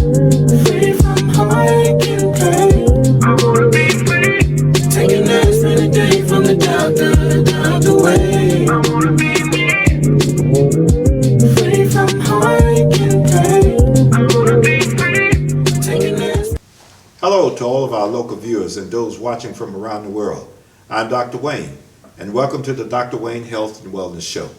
Free from heartache and pain. I wanna be free. Taking aspirin a day from the doctor way. I wanna be free from heartache and pain. I wanna be free. Taking aspirin. Hello to all of our local viewers and those watching from around the world. I'm Dr. Wayne, and welcome to the Dr. Wayne Health and Wellness Show.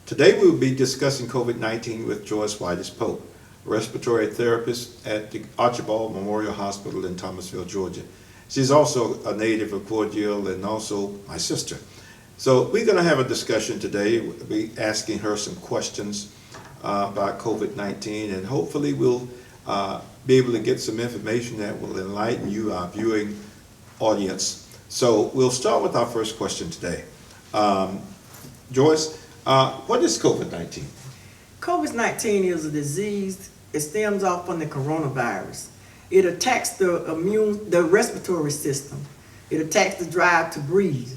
Today we will be discussing COVID-19 with Joyce Polk, a respiratory therapist at the Archibald Memorial Hospital in Thomasville, Georgia. She's also a native of Cordial and also my sister. So we're going to have a discussion today. We'll be asking her some questions about COVID-19, and hopefully we'll be able to get some information that will enlighten you, our viewing audience. So we'll start with our first question today. Joyce, what is COVID-19? COVID-19 is a disease. It stems off from the coronavirus. It attacks the respiratory system. It attacks the drive to breathe.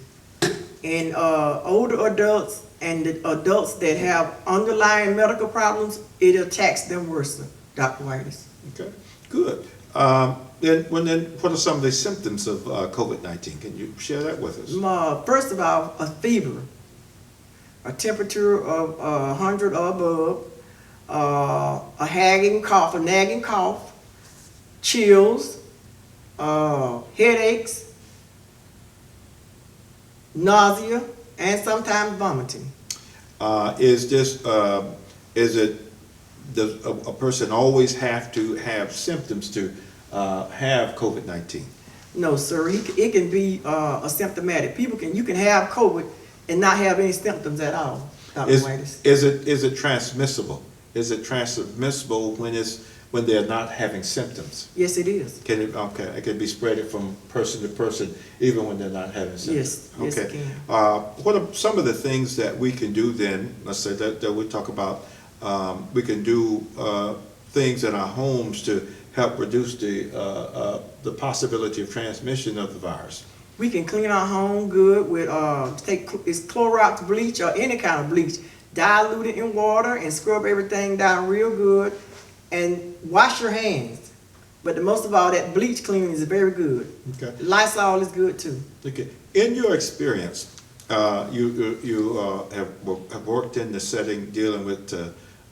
And older adults and the adults that have underlying medical problems, it attacks them worse, Dr. White. Okay, good. Then what are some of the symptoms of COVID-19? Can you share that with us? First of all, a fever, a temperature of 100 or above, a nagging cough, chills, headaches, nausea, and sometimes vomiting. Does a person always have to have symptoms to have COVID-19? No, sir. It can be asymptomatic. You can have COVID and not have any symptoms at all. Is it transmissible? Is it transmissible when they're not having symptoms? Yes, it is. It can be spread from person to person even when they're not having symptoms. Yes, okay. Yes, it can. What are some of the things that we can do then? Let's say that we talk about. We can do things in our homes to help reduce the possibility of transmission of the virus. We can clean our home good with it's Clorox bleach or any kind of bleach, dilute it in water and scrub everything down real good, and wash your hands. But the most of all, that bleach cleaning is very good. Okay. Lysol is good too. Okay. In your experience, you have worked in the setting dealing with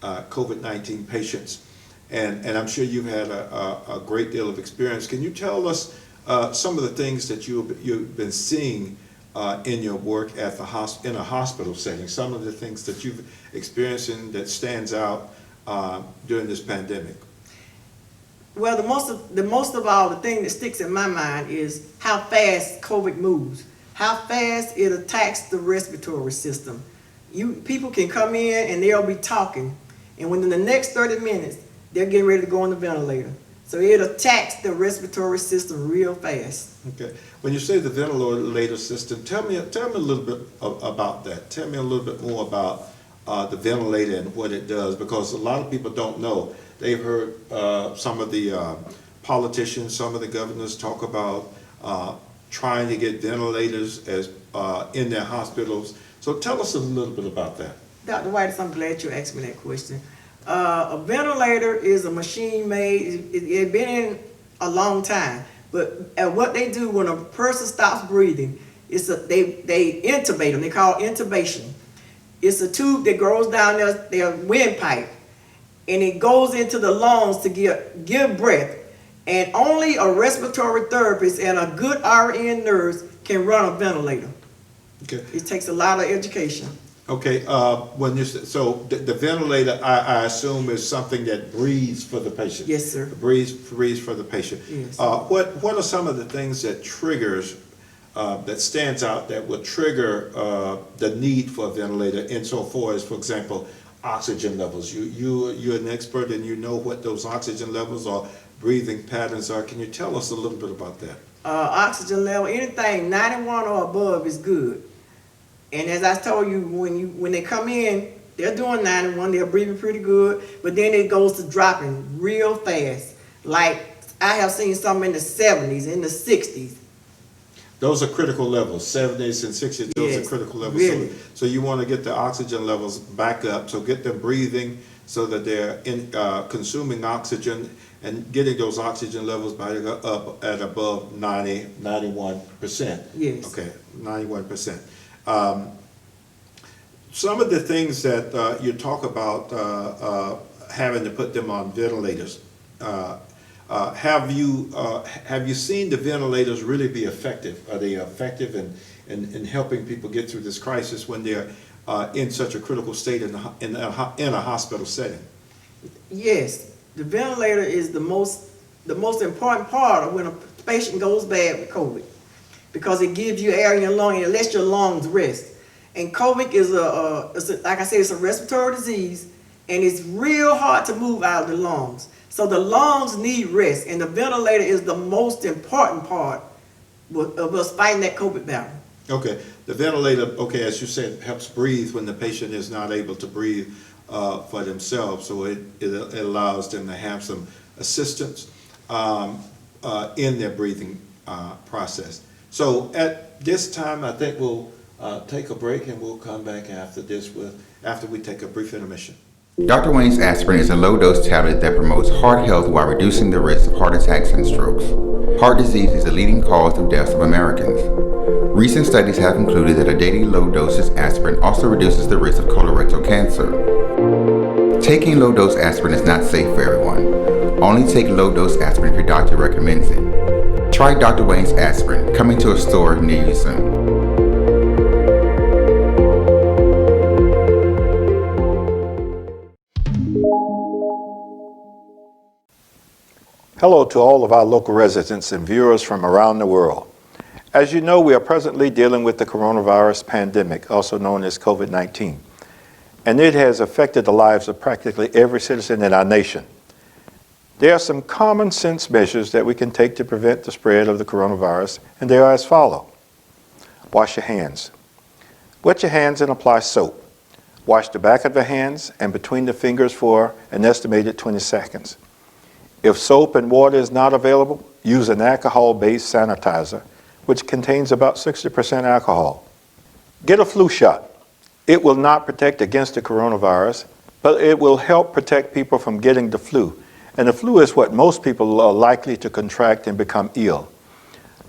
COVID-19 patients, and I'm sure you've had a great deal of experience. Can you tell us some of the things that you've been seeing in your work at in a hospital setting? Some of the things that you've experienced and that stands out during this pandemic. Well, the most of all, the thing that sticks in my mind is how fast COVID moves, how fast it attacks the respiratory system. People can come in and they'll be talking, and within the next 30 minutes, they're getting ready to go on the ventilator. So it attacks the respiratory system real fast. Okay. When you say the ventilator system, tell me a little bit about that. Tell me a little bit more about the ventilator and what it does, because a lot of people don't know. They've heard some of the politicians, some of the governors talk about trying to get ventilators in their hospitals. So tell us a little bit about that. Dr. White, I'm glad you asked me that question. A ventilator is a machine made, it's been in a long time, but what they do when a person stops breathing, they intubate them, they call it intubation. It's a tube that goes down their windpipe, and it goes into the lungs to give breath, and only a respiratory therapist and a good RN nurse can run a ventilator. Okay. It takes a lot of education. Okay, so the ventilator, I assume, is something that breathes for the patient. Yes, sir. Breathes for the patient. Yes. What are some of the things that that stands out that will trigger the need for a ventilator insofar as, for example, oxygen levels? You're an expert and you know what those oxygen levels or breathing patterns are. Can you tell us a little bit about that? Oxygen level, anything 91 or above is good. And as I told you, when they come in, they're doing 91, they're breathing pretty good, but then it goes to dropping real fast. Like I have seen some in the 70s, in the 60s. Those are critical levels, 70s and 60s, those Yes, are critical levels. really. So you want to get the oxygen levels back up, so get them breathing so that they're consuming oxygen and getting those oxygen levels up at above 91%. Yes. Okay, 91%. Some of the things that you talk about having to put them on ventilators, have you seen the ventilators really be effective? Are they effective in helping people get through this crisis when they're in such a critical state in a hospital setting? Yes, the ventilator is the most important part of when a patient goes bad with COVID, because it gives you air in your lung and it lets your lungs rest. And COVID is like I said, it's a respiratory disease, and it's real hard to move out of the lungs. So the lungs need rest, and the ventilator is the most important part of us fighting that COVID battle. Okay, the ventilator, okay, as you said, helps breathe when the patient is not able to breathe for themselves, so it allows them to have some assistance in their breathing process. So at this time, I think we'll take a break, and we'll come back after this after we take a brief intermission. Dr. Wayne's aspirin is a low-dose tablet that promotes heart health while reducing the risk of heart attacks and strokes. Heart disease is the leading cause of deaths of Americans. Recent studies have concluded that a daily low-dose aspirin also reduces the risk of colorectal cancer. Taking low-dose aspirin is not safe for everyone. Only take low-dose aspirin if your doctor recommends it. Try Dr. Wayne's aspirin, coming to a store near you soon. Hello to all of our local residents and viewers from around the world. As you know, we are presently dealing with the coronavirus pandemic, also known as COVID-19, and it has affected the lives of practically every citizen in our nation. There are some common sense measures that we can take to prevent the spread of the coronavirus, and they are as follows. Wash your hands. Wet your hands and apply soap. Wash the back of the hands and between the fingers for an estimated 20 seconds. If soap and water is not available, use an alcohol-based sanitizer, which contains about 60% alcohol. Get a flu shot. It will not protect against the coronavirus, but it will help protect people from getting the flu. And the flu is what most people are likely to contract and become ill,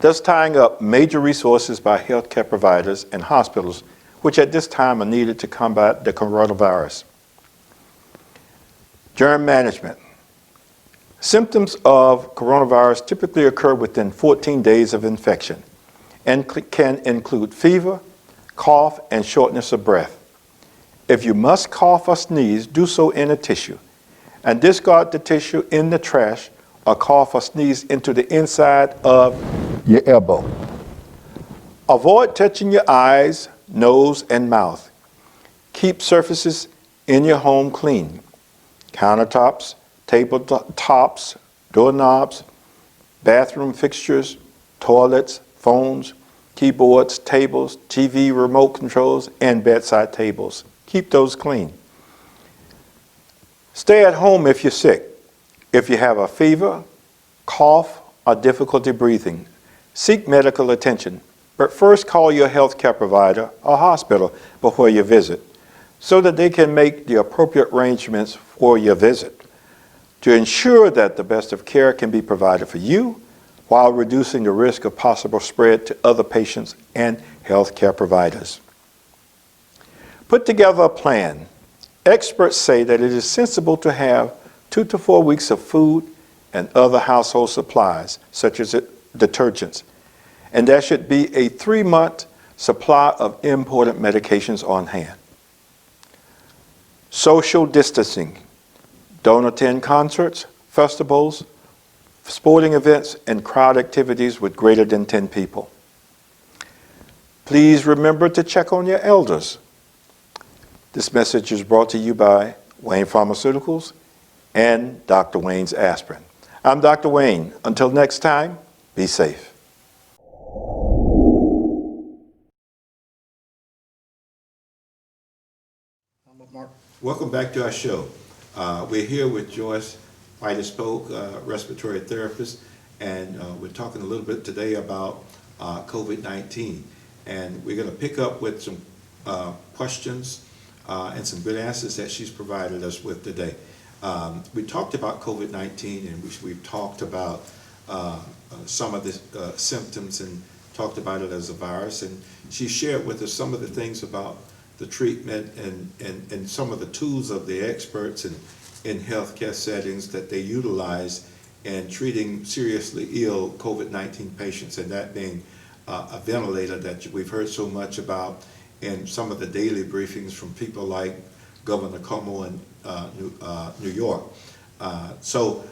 thus tying up major resources by healthcare providers and hospitals, which at this time are needed to combat the coronavirus. Germ management. Symptoms of coronavirus typically occur within 14 days of infection and can include fever, cough, and shortness of breath. If you must cough or sneeze, do so in a tissue, and discard the tissue in the trash or cough or sneeze into the inside of your elbow. Avoid touching your eyes, nose, and mouth. Keep surfaces in your home clean. Countertops, tabletops, doorknobs, bathroom fixtures, toilets, phones, keyboards, tables, TV remote controls, and bedside tables. Keep those clean. Stay at home if you're sick. If you have a fever, cough, or difficulty breathing, seek medical attention, but first call your healthcare provider or hospital before you visit, so that they can make the appropriate arrangements for your visit, to ensure that the best of care can be provided for you while reducing the risk of possible spread to other patients and healthcare providers. Put together a plan. Experts say that it is sensible to have 2 to 4 weeks of food and other household supplies, such as detergents, and there should be a 3-month supply of imported medications on hand. Social distancing. Don't attend concerts, festivals, sporting events, and crowd activities with greater than 10 people. Please remember to check on your elders. This message is brought to you by Wayne Pharmaceuticals and Dr. Wayne's Aspirin. I'm Dr. Wayne. Until next time, be safe. Welcome back to our show. We're here with Joyce Polk, respiratory therapist, and we're talking a little bit today about COVID-19. And we're going to pick up with some questions and some good answers that she's provided us with today. We talked about COVID-19, and we've talked about some of the symptoms and talked about it as a virus. And she shared with us some of the things about the treatment and some of the tools of the experts in healthcare settings that they utilize in treating seriously ill COVID-19 patients, and that being a ventilator that we've heard so much about in some of the daily briefings from people like Governor Cuomo in New York. So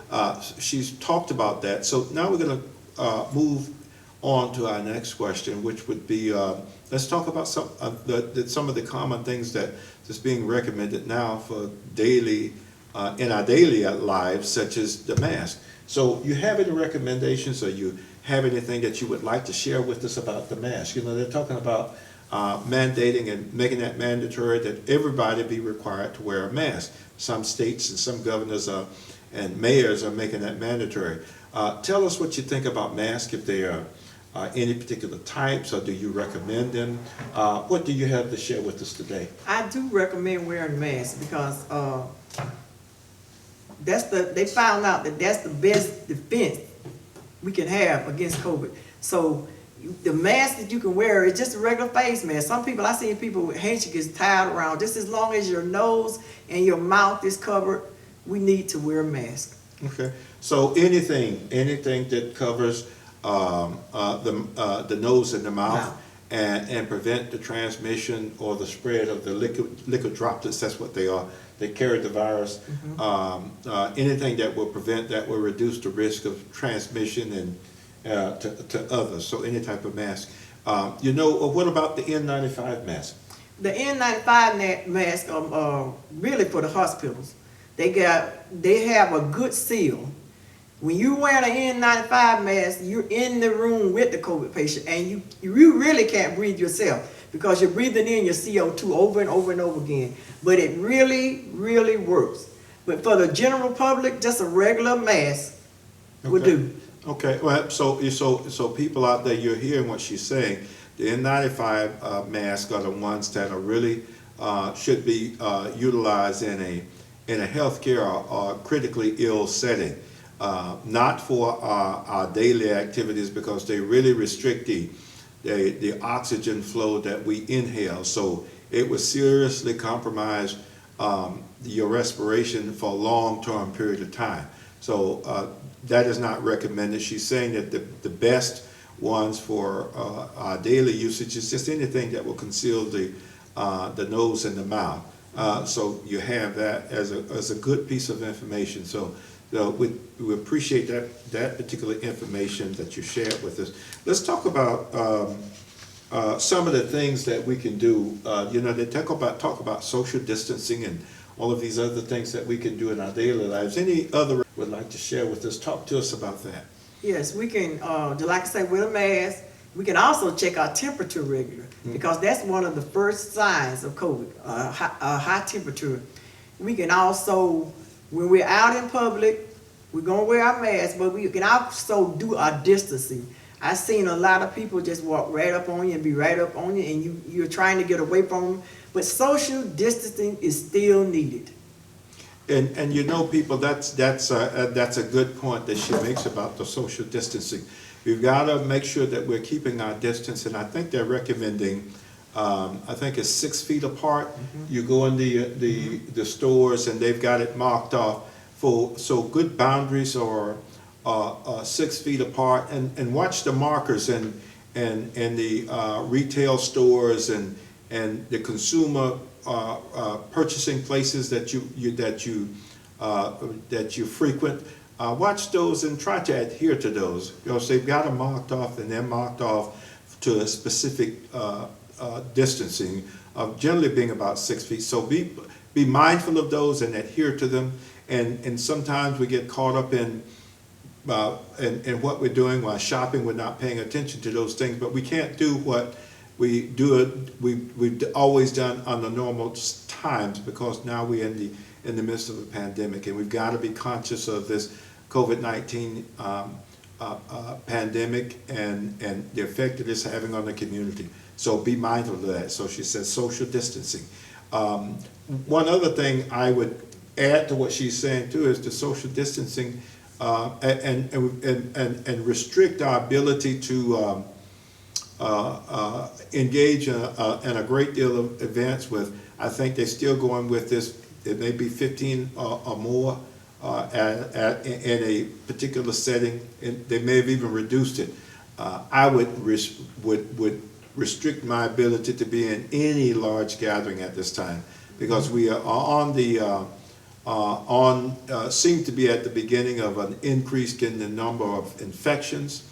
she's talked about that. So now we're going to move on to our next question, which would be, let's talk about some of the common things that is being recommended now for daily, in our daily lives, such as the mask. So you have any recommendations, or you have anything that you would like to share with us about the mask? You know, they're talking about mandating and making that mandatory that everybody be required to wear a mask. Some states and some governors and mayors are making that mandatory. Tell us what you think about masks, if they are any particular types, or do you recommend them? What do you have to share with us today? I do recommend wearing masks because they found out that that's the best defense we can have against COVID. So the mask that you can wear is just a regular face mask. Some people, I seen people with handkerchiefs tied around. Just as long as your nose and your mouth is covered, we need to wear a mask. Okay. So anything that covers the nose and the mouth and prevent the transmission or the spread of the liquid droplets, that's what they are. They carry the virus. Anything that will prevent that will reduce the risk of transmission and to others. So any type of mask. You know, what about the N95 mask? The N95 mask are really for the hospitals. They have a good seal. When you wear an N95 mask, you're in the room with the COVID patient, and you really can't breathe yourself because you're breathing in your CO2 over and over and over again. But it really, really works. But for the general public, just a regular mask would do. Okay. Well, so people out there, you're hearing what she's saying. The N95 masks are the ones that are really should be utilized in a healthcare or critically ill setting. Not for our daily activities, because they really restrict the oxygen flow that we inhale. So it would seriously compromise your respiration for a long-term period of time. So that is not recommended. She's saying that the best ones for our daily usage is just anything that will conceal the nose and the mouth. So you have that as a good piece of information. So we appreciate that particular information that you shared with us. Let's talk about some of the things that we can do. You know, they talk about social distancing and all of these other things that we can do in our daily lives. Any other would like to share with us? Talk to us about that. Yes, we can, like I say, wear a mask. We can also check our temperature regularly, because that's one of the first signs of COVID, high temperature. We can also, when we're out in public, we're going to wear our mask, but we can also do our distancing. I've seen a lot of people just walk right up on you and be right up on you, and you're trying to get away from them. But social distancing is still needed. And you know, people, that's a good point that she makes about the social distancing. We've got to make sure that we're keeping our distance, and I think they're recommending, I think it's 6 feet apart. You go in the stores, and they've got it marked off so good boundaries are 6 feet apart, and watch the markers in the retail stores and the consumer purchasing places that you frequent. Watch those and try to adhere to those, because they've got them marked off, and they're marked off to a specific distancing of generally being about 6 feet. So be mindful of those and adhere to them. And sometimes we get caught up in what we're doing while shopping. We're not paying attention to those things, but we can't do what we've always done under normal times, because now we're in the midst of a pandemic, and we've got to be conscious of this COVID-19 pandemic and the effect it is having on the community. So be mindful of that. So she says social distancing. One other thing I would add to what she's saying too is the social distancing and restrict our ability to engage in a great deal of events with. I think they're still going with this. It may be 15 or more in a particular setting, and they may have even reduced it. I would restrict my ability to be in any large gathering at this time, because we are on the seem to be at the beginning of an increase in the number of infections,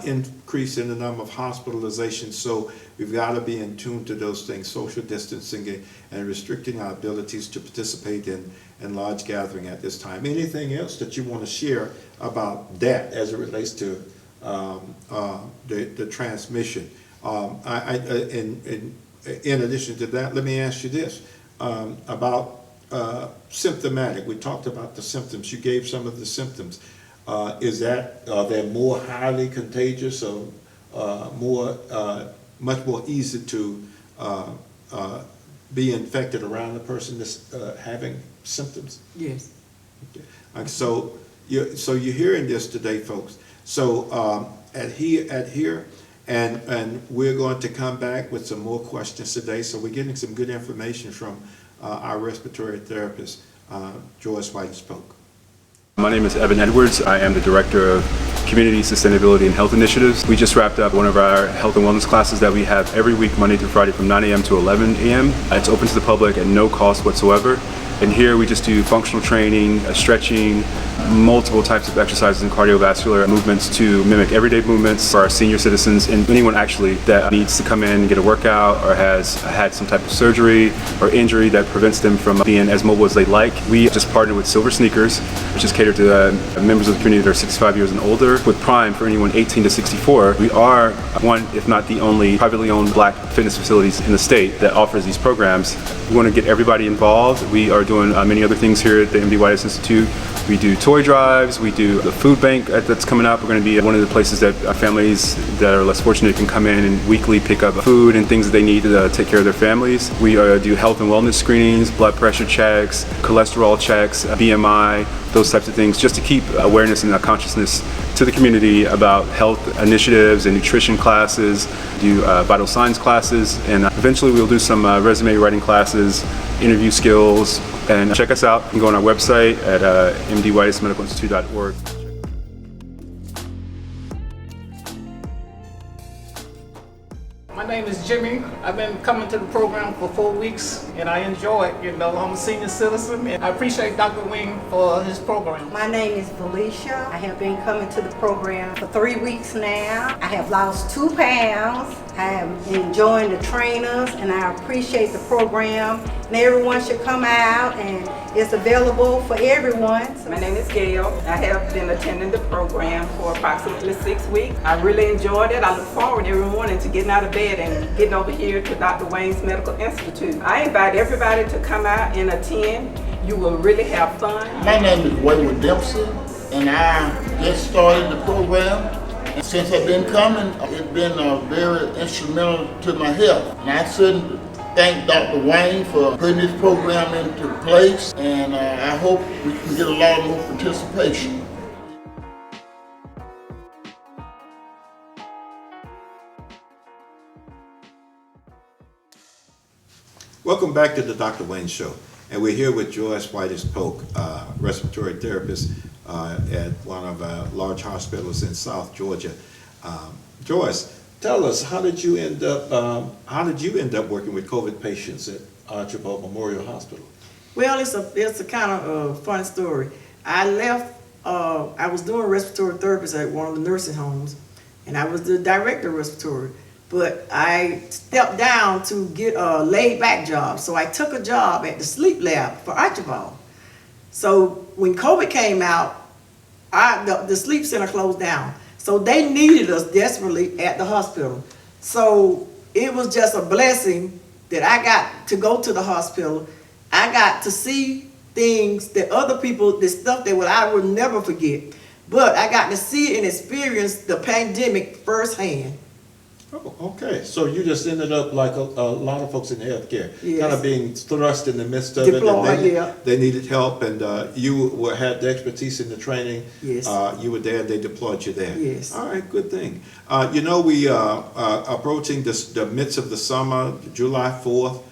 increase in the number of hospitalizations. So we've got to be in tune to those things, social distancing and restricting our abilities to participate in large gathering at this time. Anything else that you want to share about that as it relates to the transmission? In addition to that, let me ask you this about symptomatic. We talked about the symptoms. You gave some of the symptoms. Are they more highly contagious or much more easy to be infected around the person that's having symptoms? Yes. Okay. So you're hearing this today, folks. So adhere, and we're going to come back with some more questions today. So we're getting some good information from our respiratory therapist, Joyce Polk. My name is Evan Edwards. I am the Director of Community Sustainability and Health Initiatives. We just wrapped up one of our health and wellness classes that we have every week, Monday through Friday from 9 a.m. to 11 a.m. It's open to the public at no cost whatsoever. And here we just do functional training, stretching, multiple types of exercises and cardiovascular movements to mimic everyday movements for our senior citizens and anyone actually that needs to come in and get a workout or has had some type of surgery or injury that prevents them from being as mobile as they'd like. We just partnered with Silver Sneakers, which is catered to members of the community that are 65 years and older, with Prime for anyone 18 to 64. We are one, if not the only, privately owned black fitness facilities in the state that offers these programs. We want to get everybody involved. We are doing many other things here at the MD Whitehouse Institute. We do toy drives, we do the food bank that's coming up. We're going to be one of the places that families that are less fortunate can come in and weekly pick up food and things that they need to take care of their families. We do health and wellness screenings, blood pressure checks, cholesterol checks, BMI, those types of things, just to keep awareness and consciousness to the community about health initiatives and nutrition classes, do vital signs classes, and eventually we'll do some resume writing classes, interview skills, and check us out. You can go on our website at mdwhitehousemedicalinstitute.org. My name is Jimmy. I've been coming to the program for 4 weeks and I enjoy it. You know, I'm a senior citizen and I appreciate Dr. Wing for his program. My name is Felicia. I have been coming to the program for 3 weeks now. I have lost 2 pounds. I am enjoying the trainers and I appreciate the program. And everyone should come out and it's available for everyone. My name is Gail. I have been attending the program for approximately 6 weeks. I really enjoyed it. I look forward every morning to getting out of bed and getting over here to Dr. Wayne's Medical Institute. I invite everybody to come out and attend. You will really have fun. My name is Wayward Dempsey and I just started the program. And since I've been coming, it's been very instrumental to my health. And I certainly thank Dr. Wayne for putting this program into place, and I hope we can get a lot more participation. Welcome back to the Dr. Wayne Show. And we're here with Joyce Polk, respiratory therapist at one of our large hospitals in South Georgia. Joyce, tell us, how did you end up working with COVID patients at Archibald Memorial Hospital? Well, it's a kind of funny story. I left. I was doing respiratory therapy at one of the nursing homes, and I was the director of respiratory. But I stepped down to get a laid-back job, so I took a job at the sleep lab for Archibald. So when COVID came out, the sleep center closed down. So they needed us desperately at the hospital. So it was just a blessing that I got to go to the hospital. I got to see things that other people, the stuff that I would never forget. But I got to see and experience the pandemic firsthand. Oh, okay. So you just ended up like a lot of folks in healthcare, Yes. kind of being thrust in the midst of Deployed, it. And yeah. they needed help, and had the expertise in the training. Yes. You were there, they deployed you there. Yes. All right, good thing. We are approaching the midst of the summer, July 4th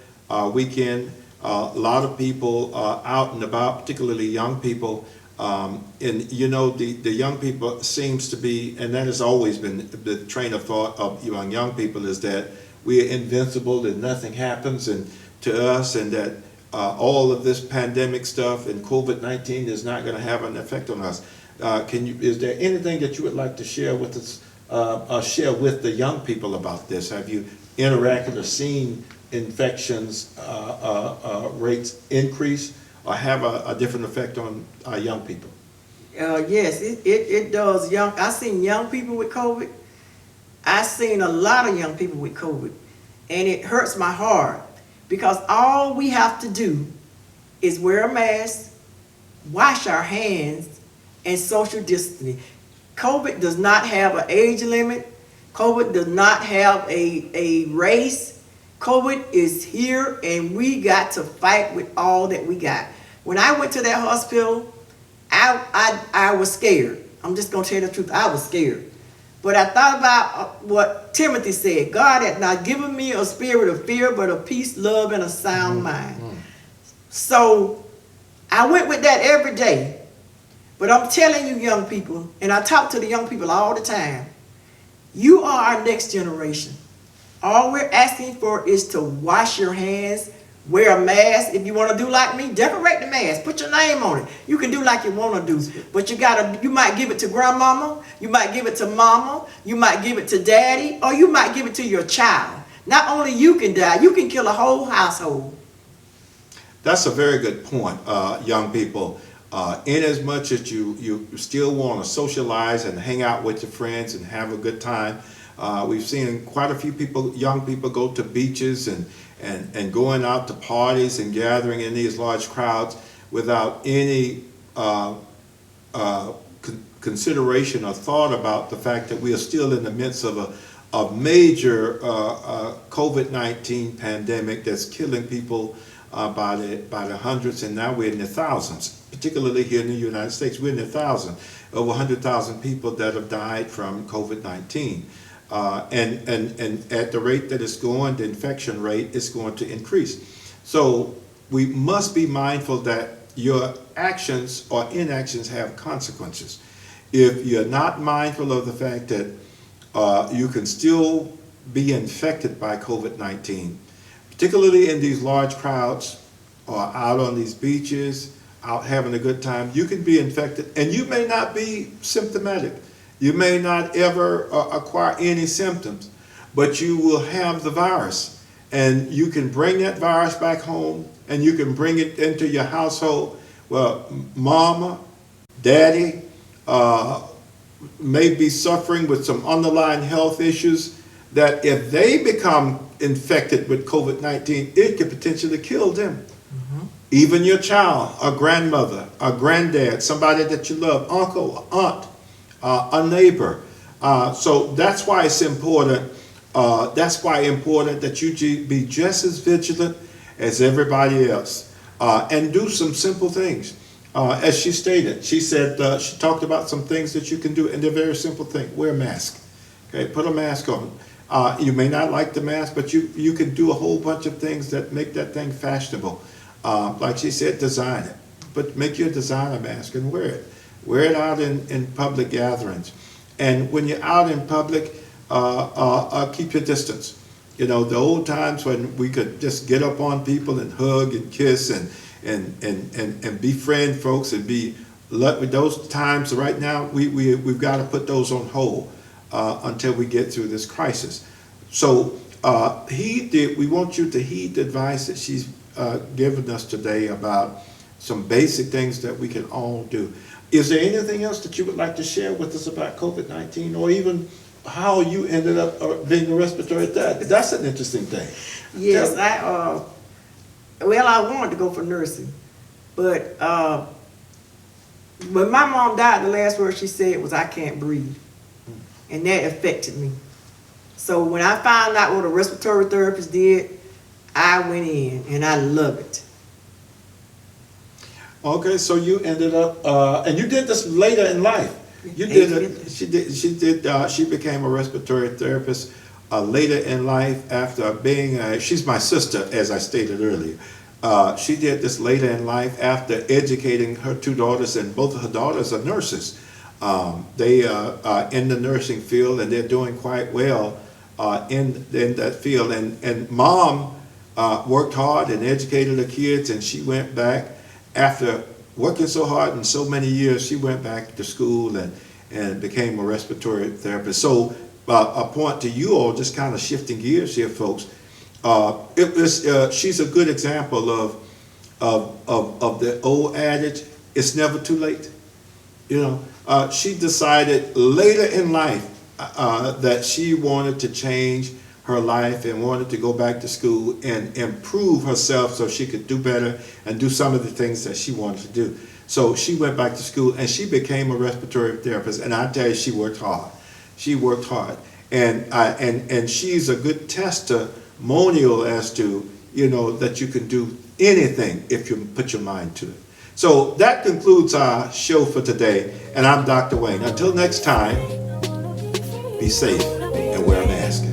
weekend. A lot of people are out and about, particularly young people. And the young people seems to be, and that has always been the train of thought of young people, is that we are invincible, that nothing happens to us, and that all of this pandemic stuff and COVID-19 is not going to have an effect on us. Is there anything that you would like to share with us, share with the young people about this? Have you interacted or seen infections rates increase or have a different effect on young people? Yes, it does. I seen young people with COVID. I seen a lot of young people with COVID, and it hurts my heart because all we have to do is wear a mask, wash our hands, and social distancing. COVID does not have an age limit. COVID does not have a race. COVID is here, and we got to fight with all that we got. When I went to that hospital, I was scared. I'm just going to tell you the truth. I was scared. But I thought about what Timothy said. God had not given me a spirit of fear, but of peace, love, and a sound mind. So I went with that every day. But I'm telling you, young people, and I talk to the young people all the time, you are our next generation. All we're asking for is to wash your hands, wear a mask. If you want to do like me, decorate the mask. Put your name on it. You can do like you want to do. But you might give it to grandmama, you might give it to mama, you might give it to daddy, or you might give it to your child. Not only you can die, you can kill a whole household. That's a very good point, young people. In as much as you still want to socialize and hang out with your friends and have a good time, we've seen quite a few young people go to beaches and going out to parties and gathering in these large crowds without any consideration or thought about the fact that we are still in the midst of a major COVID-19 pandemic that's killing people by the hundreds, and now we're in the thousands. Particularly here in the United States, we're in the thousands. Over 100,000 people that have died from COVID-19. And at the rate that it's going, the infection rate is going to increase. So we must be mindful that your actions or inactions have consequences. If you're not mindful of the fact that you can still be infected by COVID-19, particularly in these large crowds or out on these beaches, out having a good time, you can be infected and you may not be symptomatic. You may not ever acquire any symptoms, but you will have the virus, and you can bring that virus back home and you can bring it into your household. Well, mama, daddy may be suffering with some underlying health issues that if they become infected with COVID-19, it could potentially kill them. Even your child, a grandmother, a granddad, somebody that you love, uncle, aunt, a neighbor. So that's why it's important. That's why important that you be just as vigilant as everybody else, and do some simple things. As she stated, she said she talked about some things that you can do, and they're very simple things. Wear a mask. Okay, put a mask on. You may not like the mask, but you can do a whole bunch of things that make that thing fashionable. Like she said, design it. But make your designer mask and wear it. Wear it out in public gatherings. And when you're out in public, keep your distance. You know, the old times when we could just get up on people and hug and kiss and befriend folks and be with those times right now, we've got to put those on hold until we get through this crisis. So we want you to heed the advice that she's given us today about some basic things that we can all do. Is there anything else that you would like to share with us about COVID-19, or even how you ended up being a respiratory therapist? That's an interesting thing. Yes, I wanted to go for nursing, but when my mom died, the last word she said was, "I can't breathe," and that affected me. So when I found out what a respiratory therapist did, I went in and I love it. Okay, so you ended up, and you did this later in life. You did it. She became a respiratory therapist later in life after being. She's my sister, as I stated earlier. She did this later in life after educating her two daughters, and both of her daughters are nurses. They are in the nursing field, and they're doing quite well in that field. And mom worked hard and educated her kids, and she went back after working so hard in so many years. She went back to school and became a respiratory therapist. So a point to you all, just kind of shifting gears here, folks. She's a good example of the old adage, it's never too late. You know, she decided later in life that she wanted to change her life and wanted to go back to school and improve herself so she could do better and do some of the things that she wanted to do. So she went back to school and she became a respiratory therapist. And I tell you, she worked hard. She worked hard. And she's a good testimonial as to, you know, that you can do anything if you put your mind to it. So that concludes our show for today. And I'm Dr. Wayne. Until next time, be safe and wear a mask.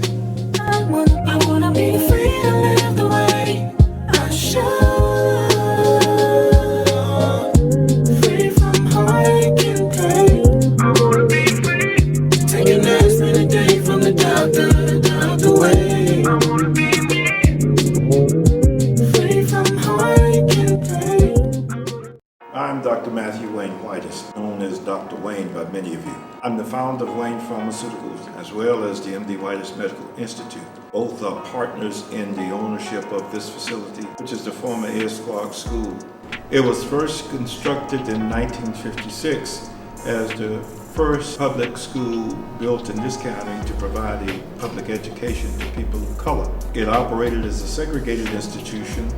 I wanna be free to live the way I should. Free from heartache and pain. I wanna be free. Taking aspirin a day from the doctor way. I wanna be free from heartache and pain. I'm Dr. Matthew Wayne Whitus, known as Dr. Wayne by many of you. I'm the founder of Wayne Pharmaceuticals, as well as the MD Whitus Medical Institute. Both are partners in the ownership of this facility, which is the former Esquark School. It was first constructed in 1956 as the first public school built in this county to provide a public education to people of color. It operated as a segregated institution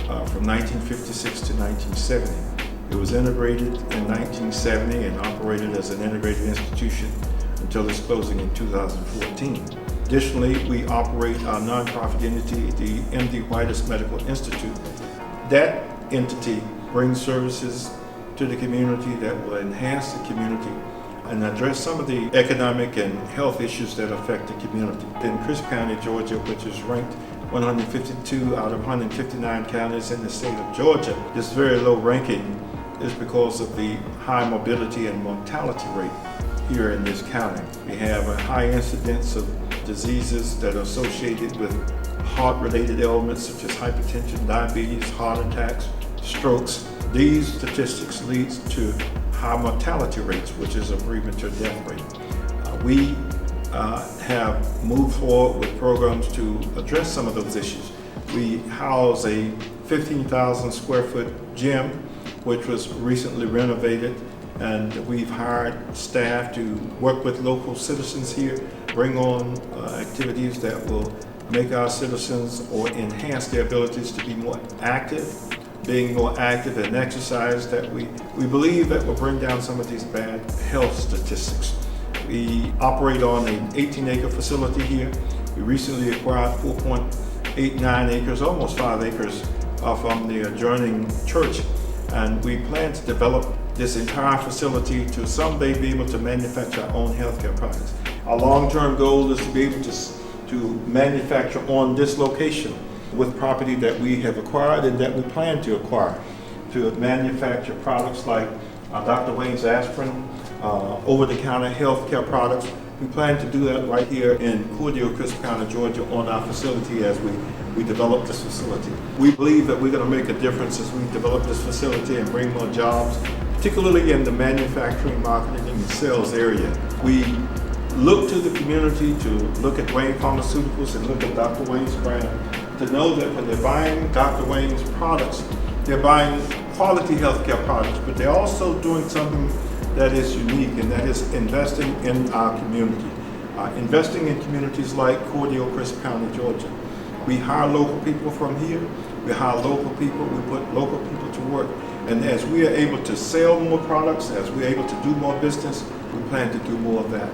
from 1956 to 1970. It was integrated in 1970 and operated as an integrated institution until its closing in 2014. Additionally, we operate our nonprofit entity, the MD Whitus Medical Institute. That entity brings services to the community that will enhance the community and address some of the economic and health issues that affect the community. In Crisp County, Georgia, which is ranked 152 out of 159 counties in the state of Georgia, this very low ranking is because of the high morbidity and mortality rate here in this county. We have a high incidence of diseases that are associated with heart-related ailments such as hypertension, diabetes, heart attacks, strokes. These statistics lead to high mortality rates, which is a premature death rate. We have moved forward with programs to address some of those issues. We house a 15,000 square foot gym, which was recently renovated, and we've hired staff to work with local citizens here, bring on activities that will make our citizens or enhance their abilities to be more active, being more active in exercise, that we believe that will bring down some of these bad health statistics. We operate on an 18-acre facility here. We recently acquired 4.89 acres, almost 5 acres from the adjoining church. And we plan to develop this entire facility to someday be able to manufacture our own healthcare products. Our long-term goal is to be able to manufacture on this location with property that we have acquired and that we plan to acquire, to manufacture products like Dr. Wayne's Aspirin, over-the-counter healthcare products. We plan to do that right here in Cordele, Crisp County, Georgia, on our facility as we develop this facility. We believe that we're going to make a difference as we develop this facility and bring more jobs, particularly in the manufacturing, marketing, and sales area. We look to the community to look at Wayne Pharmaceuticals and look at Dr. Wayne's brand, to know that when they're buying Dr. Wayne's products, they're buying quality healthcare products, but they're also doing something that is unique, and that is investing in our community. Investing in communities like Cordele, Crisp County, Georgia. We hire local people from here. We hire local people. We put local people to work. And as we are able to sell more products, as we're able to do more business, we plan to do more of that.